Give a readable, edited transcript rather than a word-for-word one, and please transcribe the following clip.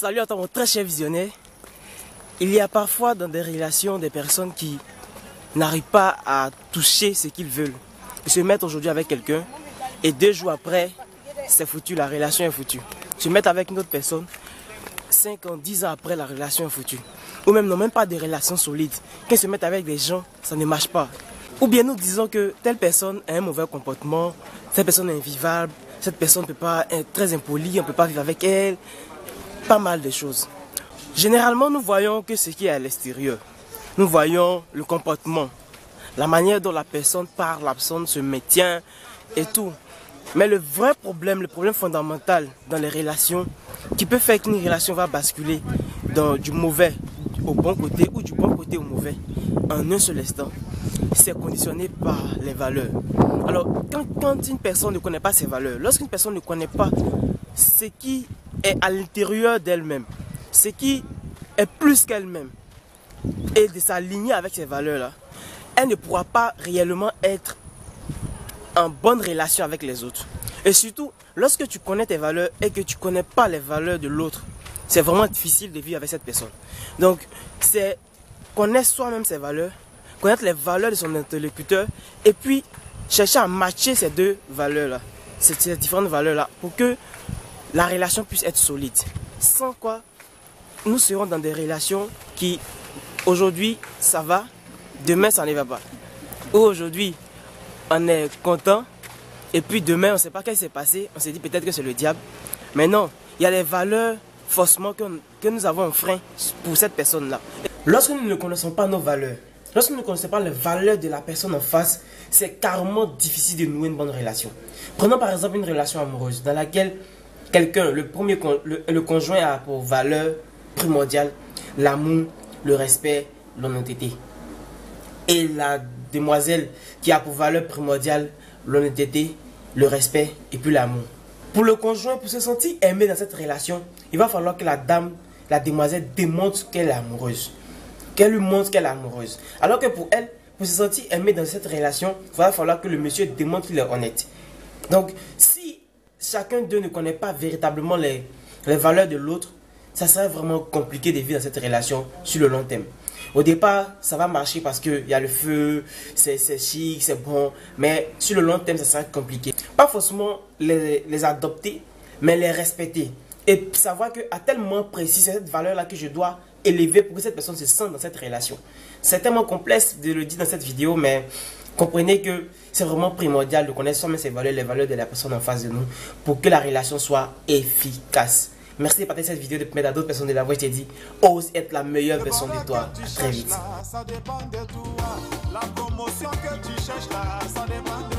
Salut à toi mon très cher visionnaire. Il y a parfois dans des relations des personnes qui n'arrivent pas à toucher ce qu'ils veulent. Ils se mettent aujourd'hui avec quelqu'un et 2 jours après, c'est foutu, la relation est foutue. Ils se mettent avec une autre personne, 5 ans, 10 ans après, la relation est foutue. Ou même n'ont même pas de relations solides. Quand ils se mettent avec des gens, ça ne marche pas. Ou bien nous disons que telle personne a un mauvais comportement, cette personne est invivable, cette personne ne peut pas être très impolie, on ne peut pas vivre avec elle. Pas mal de choses. Généralement, nous voyons que ce qui est à l'extérieur. Nous voyons le comportement, la manière dont la personne parle, la personne se maintient et tout. Mais le vrai problème, le problème fondamental dans les relations, qui peut faire qu'une relation va basculer du mauvais au bon côté ou du bon côté au mauvais, en un seul instant, c'est conditionné par les valeurs. Alors, quand une personne ne connaît pas ses valeurs, lorsqu'une personne ne connaît pas ce qui est à l'intérieur d'elle-même, ce qui est plus qu'elle-même, et de s'aligner avec ces valeurs-là, elle ne pourra pas réellement être en bonne relation avec les autres. Et surtout, lorsque tu connais tes valeurs et que tu ne connais pas les valeurs de l'autre, c'est vraiment difficile de vivre avec cette personne. Donc, c'est connaître soi-même ses valeurs, connaître les valeurs de son interlocuteur, et puis chercher à matcher ces deux valeurs-là, ces différentes valeurs-là, pour que la relation puisse être solide. Sans quoi, nous serons dans des relations qui, aujourd'hui, ça va, demain, ça ne va pas. Ou aujourd'hui, on est content, et puis demain, on ne sait pas qu'est-ce qui s'est passé, on s'est dit peut-être que c'est le diable. Mais non, il y a des valeurs, forcément, que nous avons un frein pour cette personne-là. Lorsque nous ne connaissons pas nos valeurs, lorsque nous ne connaissons pas les valeurs de la personne en face, c'est carrément difficile de nouer une bonne relation. Prenons par exemple une relation amoureuse dans laquelle quelqu'un, le conjoint a pour valeur primordiale l'amour, le respect, l'honnêteté. Et la demoiselle qui a pour valeur primordiale l'honnêteté, le respect et puis l'amour. Pour le conjoint, pour se sentir aimé dans cette relation, il va falloir que la demoiselle démontre qu'elle est amoureuse. Qu'elle lui montre qu'elle est amoureuse. Alors que pour elle, pour se sentir aimé dans cette relation, il va falloir que le monsieur démontre qu'il est honnête. Donc, si chacun d'eux ne connaît pas véritablement les valeurs de l'autre, ça serait vraiment compliqué de vivre dans cette relation sur le long terme. Au départ, ça va marcher parce qu'il y a le feu, c'est chic, c'est bon, mais sur le long terme, ça serait compliqué. Pas forcément les adopter, mais les respecter. Et savoir qu'à tel moment précis, c'est cette valeur-là que je dois élever pour que cette personne se sente dans cette relation. C'est tellement complexe de le dire dans cette vidéo, mais comprenez que c'est vraiment primordial de connaître soi-même ses valeurs, les valeurs de la personne en face de nous, pour que la relation soit efficace. Merci de partager cette vidéo, de permettre à d'autres personnes de la voir. Je t'ai dit, ose être la meilleure version de toi. À très vite. Ça dépend de toi. La promotion que tu cherches là, ça dépend de